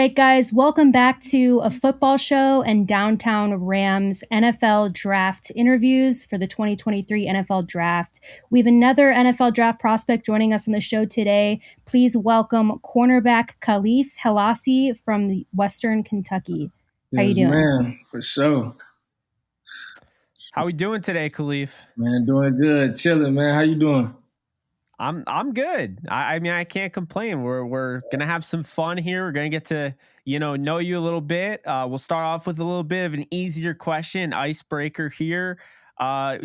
right, guys, welcome back to A Football Show and Downtown Rams NFL Draft interviews for the 2023 NFL Draft. We have another NFL Draft prospect joining us on the show today. Please welcome cornerback Kahlef Hailassie from Western Kentucky. How you Yes, doing? man, for sure. How we doing today, Kahlef? Man, doing good, chilling, man. How you doing? I'm good. I mean, I can't complain. We're gonna have some fun here. We're gonna get to know you a little bit. We'll start off with a little bit of an easier question, icebreaker here.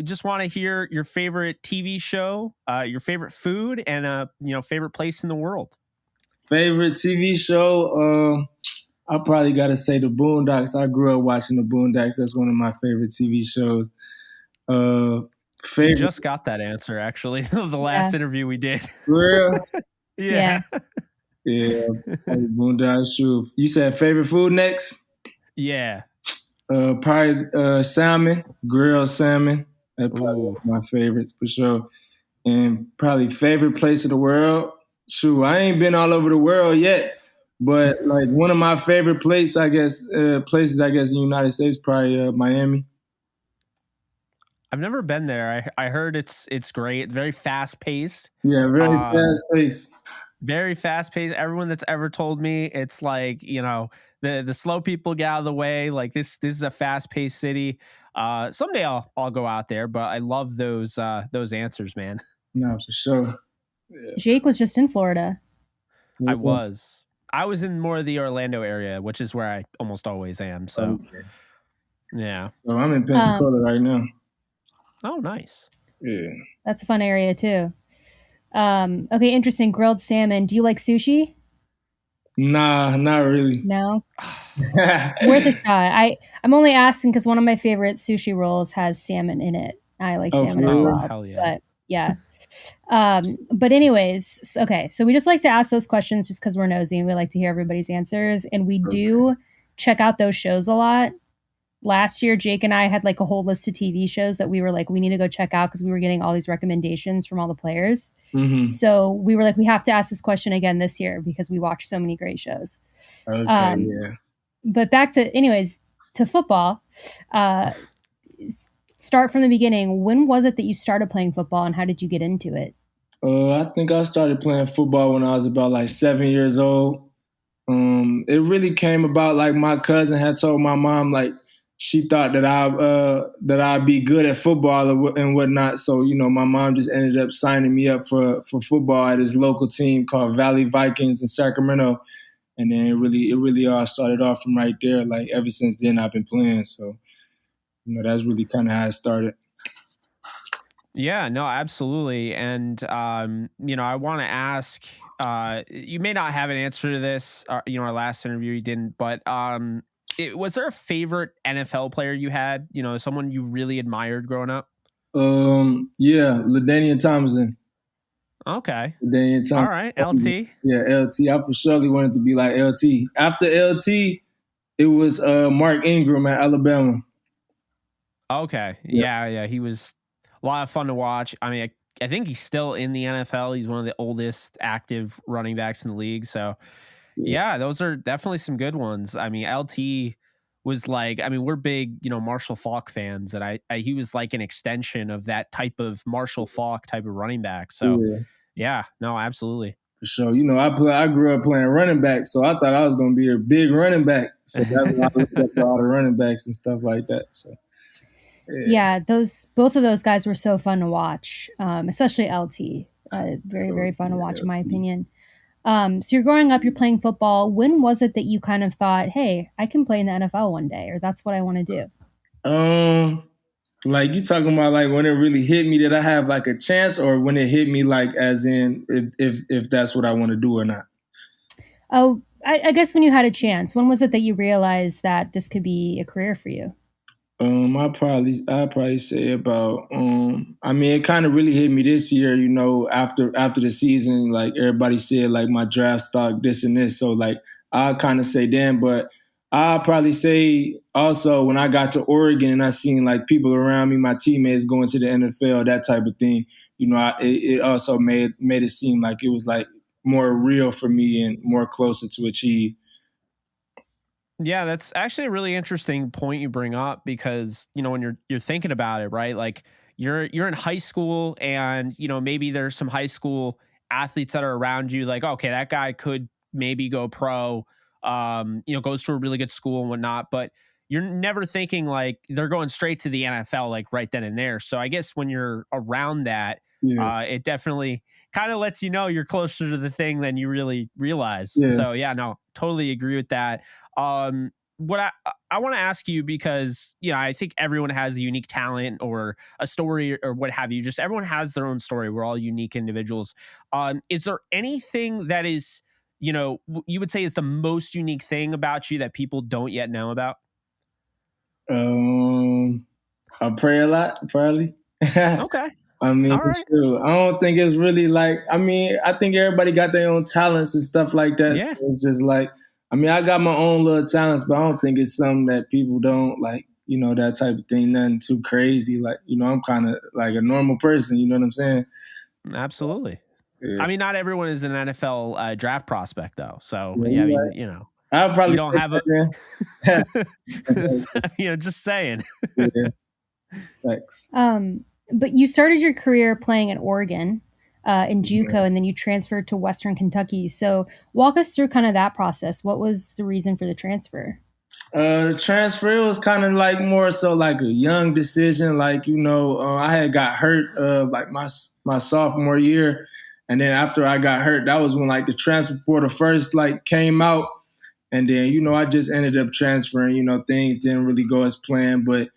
Just want to hear your favorite TV show, your favorite food, and favorite place in the world. Favorite TV show? I probably got to say the Boondocks. I grew up watching the Boondocks. That's one of my favorite TV shows. We just got that answer actually. The last interview we did. Real? Yeah. Boondocks. Sure. You said favorite food next? Yeah. Probably salmon, grilled salmon. That's probably my favorites for sure. And probably favorite place in the world. Shoot, I ain't been all over the world yet, but like one of my favorite places, I guess, in the United States, probably Miami. I've never been there. I heard it's great. It's very fast paced. Yeah, very fast paced. Very fast paced. Everyone that's ever told me it's like, the slow people get out of the way. Like this is a fast paced city. Someday I'll go out there, but I love those answers, man. No, for sure. Yeah. Jake was just in Florida. I was in more of the Orlando area, which is where I almost always am. So, yeah. Oh, I'm in Pensacola right now. Oh, nice. Yeah. That's a fun area too. Okay, interesting. Grilled salmon. Do you like sushi? Nah, not really. No? Worth a shot. I'm only asking because one of my favorite sushi rolls has salmon in it. I like salmon as well. Hell yeah. But yeah. But anyways, okay. So we just like to ask those questions just because we're nosy and we like to hear everybody's answers. And we do check out those shows a lot. Last year, Jake and I had like a whole list of TV shows that we were like, we need to go check out because we were getting all these recommendations from all the players. Mm-hmm. So we were like, we have to ask this question again this year because we watch so many great shows. Okay, yeah. But back to football. Start from the beginning. When was it that you started playing football and how did you get into it? I think I started playing football when I was about like 7 years old. It really came about like my cousin had told my mom like she thought that I'd be good at football and whatnot. So, my mom just ended up signing me up for football at his local team called Valley Vikings in Sacramento. And then it really all started off from right there. Like ever since then I've been playing. So, that's really kind of how it started. Yeah, no, absolutely. And, I want to ask, you may not have an answer to this, our last interview you didn't, but was there a favorite NFL player you had, someone you really admired growing up? Yeah, LaDainian Tomlinson. Okay. LaDainian Tomlinson. All right, LT. Yeah, LT. I for surely wanted to be like LT. After LT, it was Mark Ingram at Alabama. Okay. Yeah. He was a lot of fun to watch. I mean, I think he's still in the NFL. He's one of the oldest active running backs in the league. So, yeah, those are definitely some good ones. I mean, LT was like, we're big, Marshall Faulk fans, and he was like an extension of that type of Marshall Faulk type of running back. So, yeah, no, absolutely. For sure. I grew up playing running back, so I thought I was going to be a big running back. So that's why I looked up all the running backs and stuff like that. So. Yeah, both of those guys were so fun to watch, especially LT. Very, very fun to watch, in my opinion. So you're growing up, you're playing football. When was it that you kind of thought, hey, I can play in the NFL one day, or that's what I want to do? Like you talking about like when it really hit me that I have like a chance, or when it hit me like as in if that's what I want to do or not? Oh, I guess when you had a chance. When was it that you realized that this could be a career for you? I'd probably say about it kind of really hit me this year, after the season, like everybody said like my draft stock, this and this. So like I'll kind of say then, but I'll probably say also when I got to Oregon and I seen like people around me, my teammates going to the NFL, that type of thing, it also made it seem like it was like more real for me and more closer to achieve. Yeah, that's actually a really interesting point you bring up because, when you're thinking about it, right? Like you're in high school and, maybe there's some high school athletes that are around you like, okay, that guy could maybe go pro, goes to a really good school and whatnot, but you're never thinking like they're going straight to the NFL like right then and there. So I guess when you're around that, Yeah, it definitely kind of lets you know you're closer to the thing than you really realize. yeah, So yeah, no, totally agree with that. What I want to ask you because I think everyone has a unique talent or a story or what have you. Just everyone has their own story. We're all unique individuals. Is there anything that is you would say is the most unique thing about you that people don't yet know about? I pray a lot, probably. Okay, I mean, all right, sure. I don't think it's really like. I mean, I think everybody got their own talents and stuff like that. yeah. So it's just like, I mean, I got my own little talents, but I don't think it's something that people don't like. That type of thing. Nothing too crazy. Like, I'm kind of like a normal person. You know what I'm saying? Absolutely. Yeah. I mean, not everyone is an NFL draft prospect, though. So, Yeah, yeah, I you're mean, right. I'll we probably don't say have a, that, man. just saying. Yeah, thanks. But you started your career playing at Oregon in Yeah. JUCO, and then you transferred to Western Kentucky. So walk us through kind of that process. What was the reason for the transfer? The transfer was kind of like more so like a young decision. Like, I had got hurt like my sophomore year. And then after I got hurt, that was when like the transfer portal first like came out. And then, I just ended up transferring. Things didn't really go as planned, but,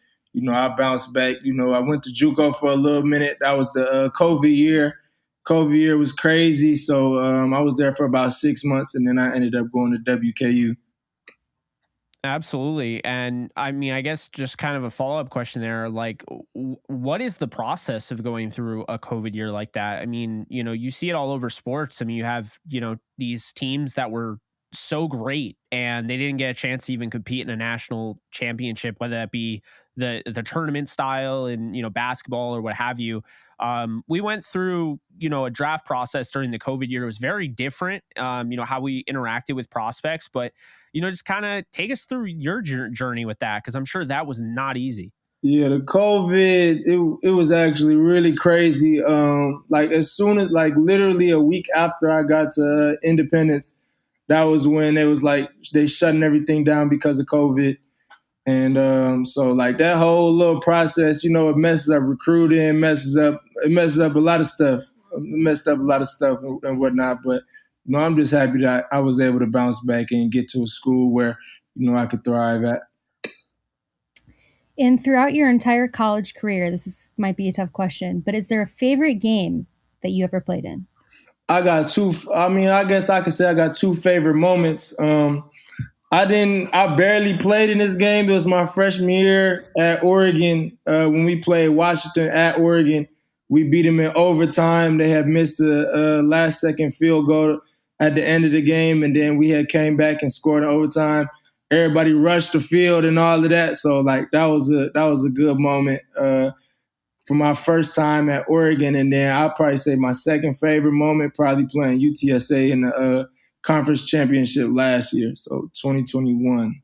I bounced back. I went to JUCO for a little minute. That was the COVID year. COVID year was crazy. So I was there for about 6 months, and then I ended up going to WKU. Absolutely. And I mean, I guess just kind of a follow up question there like, what is the process of going through a COVID year like that? I mean, you see it all over sports. I mean, you have, these teams that were so great and they didn't get a chance to even compete in a national championship, whether that be the tournament style in, basketball or what have you. We went through, a draft process during the COVID year. It was very different, how we interacted with prospects, but just kind of take us through your journey with that, because I'm sure that was not easy. Yeah, the COVID, it was actually really crazy. Like as soon as like literally a week after I got to Independence, that was when it was like they shutting everything down because of COVID. And so like that whole little process, it messes up recruiting, it messes up a lot of stuff. It messed up a lot of stuff and whatnot. But I'm just happy that I was able to bounce back and get to a school where, I could thrive at. And throughout your entire college career, might be a tough question, but is there a favorite game that you ever played in? I got two. I mean, I guess I could say I got two favorite moments. I barely played in this game. It was my freshman year at Oregon when we played Washington at Oregon. We beat them in overtime. They had missed a last second field goal at the end of the game, and then we had came back and scored in overtime. Everybody rushed the field and all of that. So like that was a good moment for my first time at Oregon. And then I'll probably say my second favorite moment probably playing UTSA in the conference championship last year. So 2021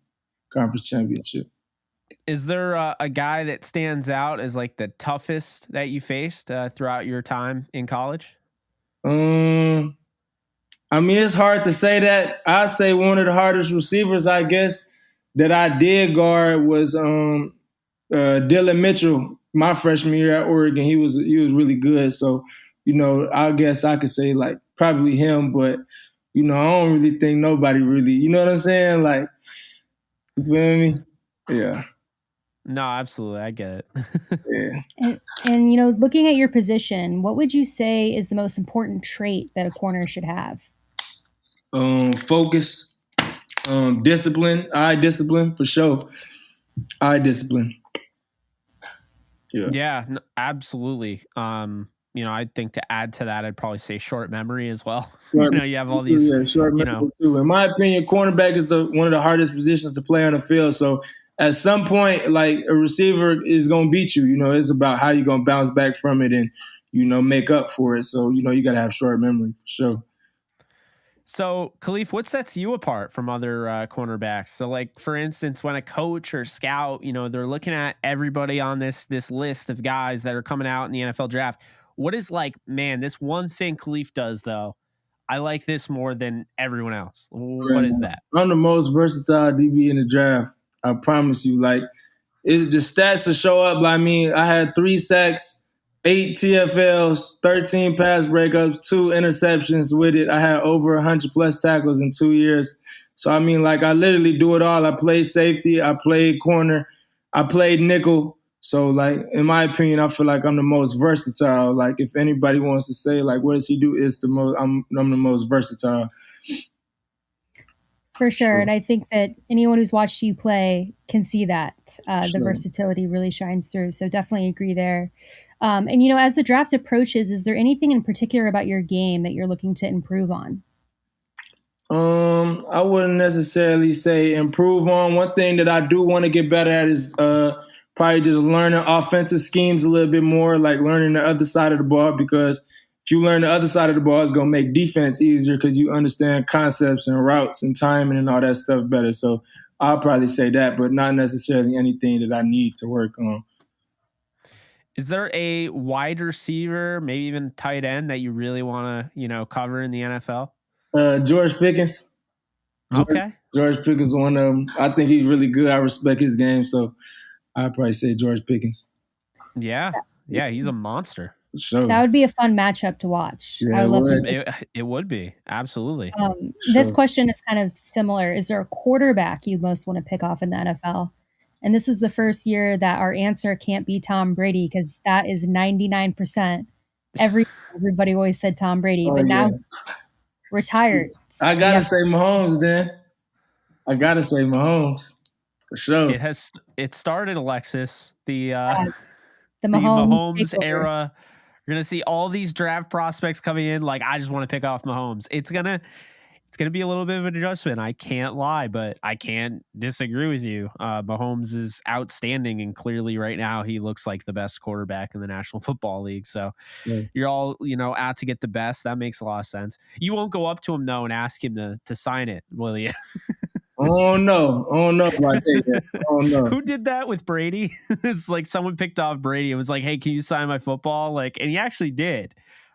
conference championship. Is there a guy that stands out as like the toughest that you faced throughout your time in college? I mean, it's hard to say that. I say one of the hardest receivers, I guess, that I did guard was Dylan Mitchell. My freshman year at Oregon, he was really good. So, I guess I could say like probably him, but I don't really think nobody really. You know what I'm saying? Like, you feel me? Yeah. No, absolutely. I get it. Yeah. And looking at your position, what would you say is the most important trait that a corner should have? Focus, discipline, eye discipline for sure. Eye discipline. Yeah, absolutely. I think to add to that, I'd probably say short memory as well. You have all these, short memory too. In my opinion, cornerback is one of the hardest positions to play on the field. So at some point, like a receiver is going to beat you. It's about how you're going to bounce back from it and, make up for it. So, you got to have short memory for sure. So, Kahlef, what sets you apart from other cornerbacks? So, like for instance, when a coach or scout, they're looking at everybody on this list of guys that are coming out in the NFL draft. What is like, man, this one thing Kahlef does though, I like this more than everyone else. What is that? I'm the most versatile DB in the draft. I promise you. Like, the stats to show up. I mean, I had 3 sacks, 8 TFLs, 13 pass breakups, 2 interceptions with it. I had over 100 plus tackles in 2 years. So, I mean, like, I literally do it all. I played safety. I played corner. I played nickel. So, like, in my opinion, I feel like I'm the most versatile. Like, if anybody wants to say, like, what does he do? It's the most. I'm the most versatile. For sure. And I think that anyone who's watched you play can see that the versatility really shines through. So definitely agree there. And, as the draft approaches, is there anything in particular about your game that you're looking to improve on? I wouldn't necessarily say improve on. One thing that I do want to get better at is probably just learning offensive schemes a little bit more, like learning the other side of the ball, because if you learn the other side of the ball, it's going to make defense easier because you understand concepts and routes and timing and all that stuff better. So I'll probably say that, but not necessarily anything that I need to work on. Is there a wide receiver, maybe even tight end that you really want to, cover in the NFL? George Pickens. George Pickens is one of them. I think he's really good. I respect his game, so I'd probably say George Pickens. Yeah, he's a monster. Sure. That would be a fun matchup to watch. Yeah, I would love to see. It would be, absolutely. This question is kind of similar. Is there a quarterback you most want to pick off in the NFL? And this is the first year that our answer can't be Tom Brady, because that is 99%. Everybody always said Tom Brady, but now retired. I gotta say Mahomes then. I gotta say Mahomes for sure. It started, Alexis, the Mahomes era. You're gonna see all these draft prospects coming in. Like, I just want to pick off Mahomes. It's gonna be a little bit of an adjustment. I can't lie, but I can't disagree with you. Mahomes is outstanding, and clearly right now he looks like the best quarterback in the National Football League. So you're all, out to get the best. That makes a lot of sense. You won't go up to him though and ask him to sign it, will you? Oh no. Oh no. Who did that with Brady? It's like someone picked off Brady and was like, "Hey, can you sign my football?" Like, and he actually did.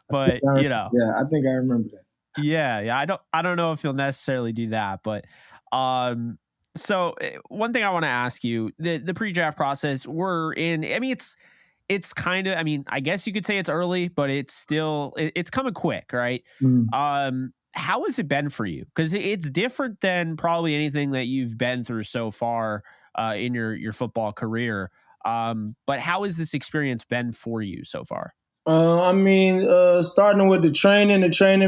But yeah, I think I remember that. Yeah. I don't know if he'll necessarily do that, but so one thing I want to ask you, the pre-draft process we're in, I mean, it's kind of, I mean, I guess you could say it's early, but it's still, it's coming quick, right? How has it been for you? Because it's different than probably anything that you've been through so far in your football career. But how has this experience been for you so far? I mean, starting with the training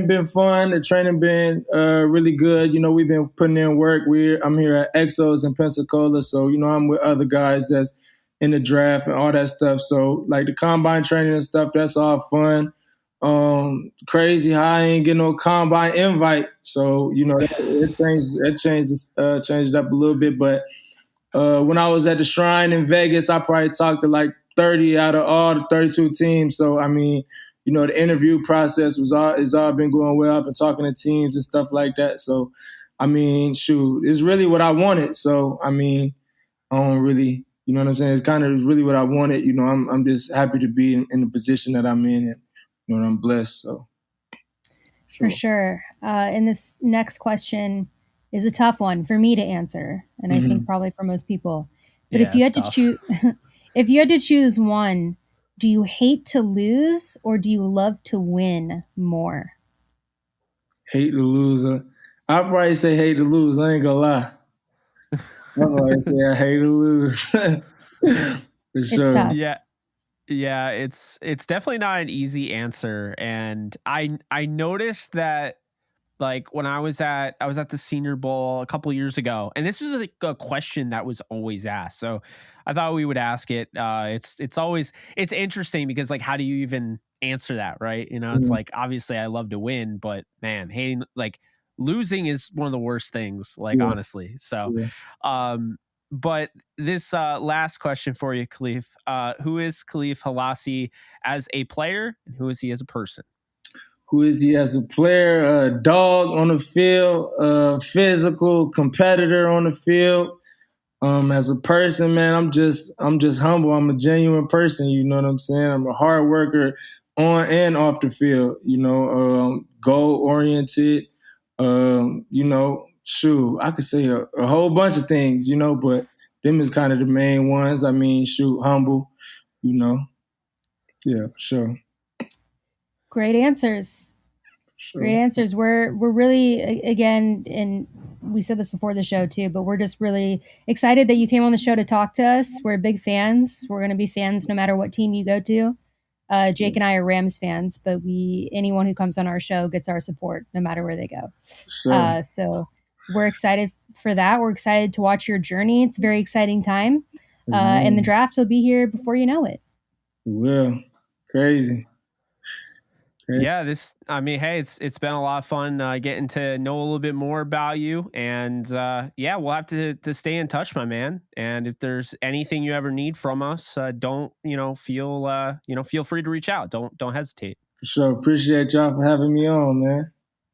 been fun. The training been really good. We've been putting in work. I'm here at Exos in Pensacola, so I'm with other guys that's in the draft and all that stuff. So like the combine training and stuff, that's all fun. Crazy how I ain't get no combine invite, so it changed up a little bit. But when I was at the Shrine in Vegas, I probably talked to like 30 out of all the 32 teams. So I mean, the interview process is all been going well. I've been talking to teams and stuff like that. So I mean, shoot, it's really what I wanted. So I mean, I don't really, you know what I'm saying? It's kind of really what I wanted. I'm just happy to be in the position that I'm in, and I'm blessed. So for sure. And this next question is a tough one for me to answer, and I think probably for most people. But if you had to choose, if you had to choose one, do you hate to lose or do you love to win more? Hate to lose. I'll probably say hate to lose. I ain't gonna lie. I'll probably say I hate to lose. For sure. It's tough. Yeah, it's definitely not an easy answer. And I noticed that, like, when I was at the Senior Bowl a couple years ago, and this was like a question that was always asked. So I thought we would ask it. It's interesting because, like, how do you even answer that, right? It's like, obviously I love to win, but man, hating, like, losing is one of the worst things, like, honestly. So but this last question for you, Kahlef. Who is Kahlef Hailassie as a player, and who is he as a person? who is he as a player? A dog on the field, a physical competitor on the field. As a person, man, I'm just humble. I'm a genuine person. You know what I'm saying? I'm a hard worker on and off the field. Goal oriented. I could say a whole bunch of things. But them is kind of the main ones. I mean, humble. Yeah, for sure. Great answers. Sure. Great answers. We're really, again, and we said this before the show too, but we're just really excited that you came on the show to talk to us. We're big fans. We're going to be fans no matter what team you go to. Jake and I are Rams fans, but anyone who comes on our show gets our support no matter where they go. Sure. So we're excited for that. We're excited to watch your journey. It's a very exciting time. And the draft will be here before you know it. It will. Crazy. Yeah, hey, it's been a lot of fun getting to know a little bit more about you, and we'll have to stay in touch, my man. And if there's anything you ever need from us, don't feel free to reach out. Don't hesitate. For sure. Appreciate y'all for having me on, man.